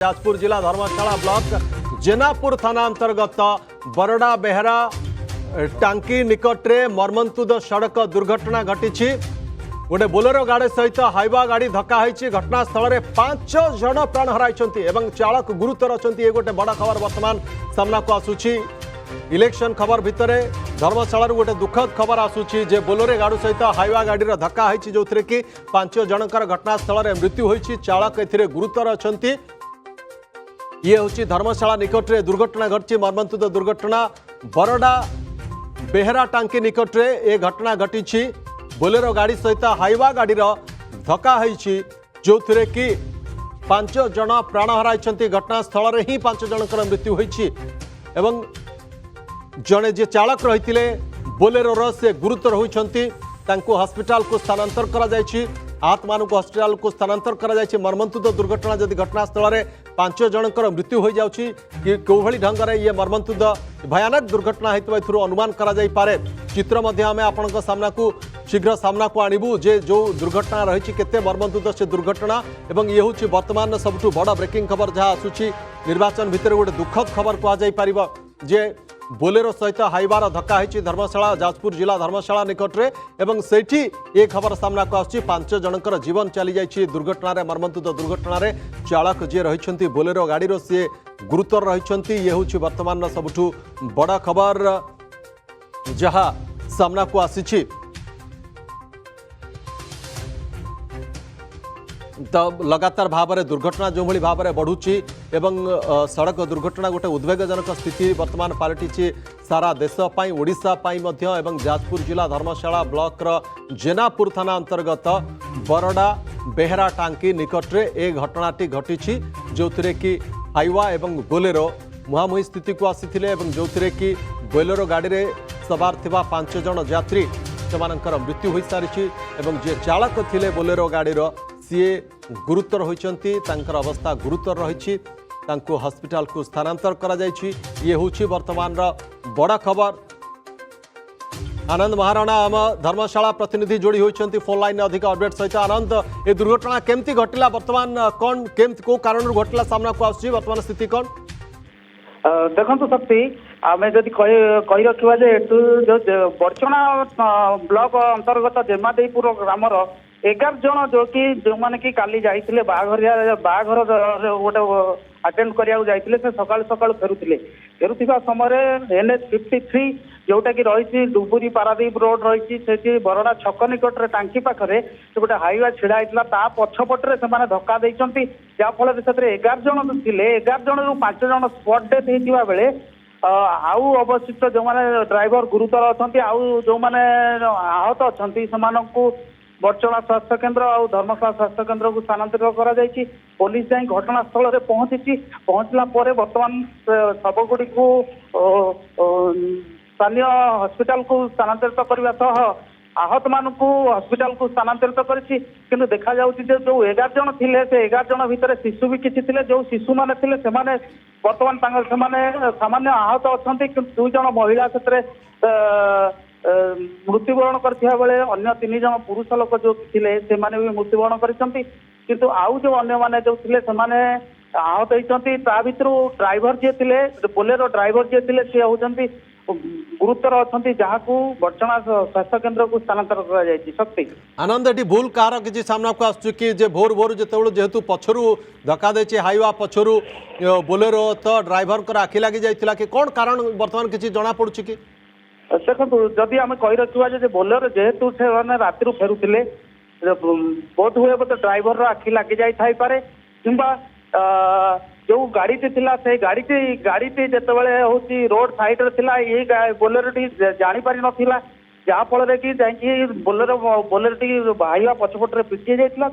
जाजपुर जिला धर्मशाला ब्लॉक जेनापुर थाना अंतर्गत बरडा बेहरा टांकी निकटरे मर्मन्तुद सड़क दुर्घटना घटी। गोटे बोलेरो गाड़ी सहित हाइवा गाड़ी धक्का होती। घटनास्थल में 5 जन प्राण हराई चालक गुरुतर अच्छा। ये गोटे बड़ खबर वर्तमान सामना को आसूची। इलेक्शन खबर भितर धर्मशाला गोटे दुखद खबर आसूची जे बोलेरो गाड़ी सहित हाइवा गाड़ी धक्का होती जो कि 5 जनकर घटनास्थल में मृत्यु होती। चालक ए गुरुतर अच्छा। ये हूँ धर्मशाला निकटरे दुर्घटना घटी। मर्मन्तुद दुर्घटना बरडा बेहरा टांकी निकटरे ए घटना घटी। बोलेरो गाड़ी सहित हाइवा गाड़ी धक्का होती जो कि 5 जन प्राण हराई। घटनास्थल में ही 5 जनकर मृत्यु होती। जड़े जे चालक रही बोलेरोर से गुरुतर होती। हॉस्पिटल को स्थानांतर कर आत्मा हॉस्पिटल को स्थानांतर कर मर्मन्तुद दुर्घटना जदि घटनास्थल में 5 जनकर मृत्यु हो जाउछि कि कोभली ढंग से ये मर्मन्तुद भयानक दुर्घटना होता अनुमान करा चित्र आम आपण सामना को शीघ्र सामना को आणबू जे जो दुर्घटना रही केते मर्मन्तुद से दुर्घटना। एवं ये हूँ वर्तमान सबुठ बड़ ब्रेकिंग खबर जहाँ आसूची। निर्वाचन भितर गोटे दुखद खबर कह जे बोलेरो सहित हाइवार धक्का होती धर्मशाला जाजपुर जिला धर्मशाला निकटरे। एवं सेठी ये खबर सामना को आसुची 5 जनकर जीवन चली जाइए दुर्घटना। मर्मन्तुद दुर्घटना चालक जी रही बोलेरो गाड़ी सी गुरुतर रही। ये हूँ वर्तमान सबुठु बड़ खबर जहाँ सामना को आसी। लगातार भाव में दुर्घटना जो भाई भाव में बढ़ुची एवं सड़क दुर्घटना गोटे उद्वेगजनक स्थिति वर्तमान पलटि सारा देश पाई ओडिशा पाई मध्य। एवं जाजपुर जिला धर्मशाला ब्लॉक जेनापुर थाना अंतर्गत बरडा बेहरा टांकी निकटरे ए घटनाटी घटी जो कि हाइवा एवं बोलेरो मुहांमुही स्थिति को आसी जो कि बोलेरो गाड़ी में सवार थिबा 5 जन यात्री सेमानंकर मृत्यु हो सारी। जे चालक थिले बोलेरो गाड़ी सी गुरुतर होती अवस्था गुरुतर रही हॉस्पिटल को स्थानांतर करा। ये हूँ वर्तमान बड़ खबर। आनंद महाराणा आम धर्मशाला प्रतिनिधि जोड़ी होती फोन लाइन अधिक अपडेट सहित। आनंद ये दुर्घटना केमती घटला वर्तमान कौन केमती को कारण घटला सामना को आसुची वर्तमान स्थिति कौन? देखो शक्ति आम जदि कही रखा जो बर्चना ब्लॉक अंतर्गत जेमादेईपुर ग्रामर 11 जन जो कि जो मैंने कि काली जाइए बाघर गोटे अटेंड करिया जाइए से सकाल सकाल फेरुवा समय NH 53 जोटा कि रही डुबुरी पारादीप रोड रही से बरडा छक निकट टांकी पाखे गोटे हाइवा छिड़ा होता पछपटे से धक्का देती जहाँफल से 11 जन थे 11 जन 5 जन स्पॉट डेथ होता बेले आउ अवशिष्ट जो मैंने ड्राइवर गुरुतर अच्छा आउ जो मैंने आहत अच्छा से बर्चना स्वास्थ्य केन्द्र और धर्मशाला स्वास्थ्य केन्द्र को स्थानांतरित कर पुलिस जाई घटनास्थल में पहुंचला बर्तमान शवगुड़ी को स्थानीय हॉस्पिटल को स्थानांतरित करने सह आहत मान को हॉस्पिटल को स्थानांतरित कर देखा जो 11 जन थे से 11 जन भितर शिशु भी किसी थे जो शिशु मैंने थे बर्तमान सामान्य आहत अच्छा 2 जन महिला क्षेत्र मृत्युवरण करथिया बेले अन्य 3 जन पुरुष लोक जो थिले से माने भी मृत्युवरण करिसंती किंतु आउ जो अन्य माने जो थिले से माने आहत होइसंती ता भितरु ड्राइवर जे थिले बोलेरो ड्राइवर जे थिले से होचंती गुरुतर अछंती जहाँ को बर्चना स्वास्थ्य केन्द्र को स्थानांतर करा जायछि। शक्ति आनंद एटी भूल कार किछि सामना को आसु कि जे भोर भोर जेतेबेले जेहेतु पछरु धक्का देछि हाइवा पछरु बोलेरो तो ड्राइवर को आखि लागि जाइतिला कि कोन कारण वर्तमान किछि जणा पडुछि कि? देखो जदि आम कही रखा बोलेरो जेहेतु से राति फेरुले बोध हुए बोध ड्राइवर आखि लगी जापे कि जो गाड़ी से गाड़ी जितेबाला हूँ रोड सैड ये बोलेरो जानी पारि ना जहाँफल कि बोलेरो टी हाइवा पछपटे पिटी जाता।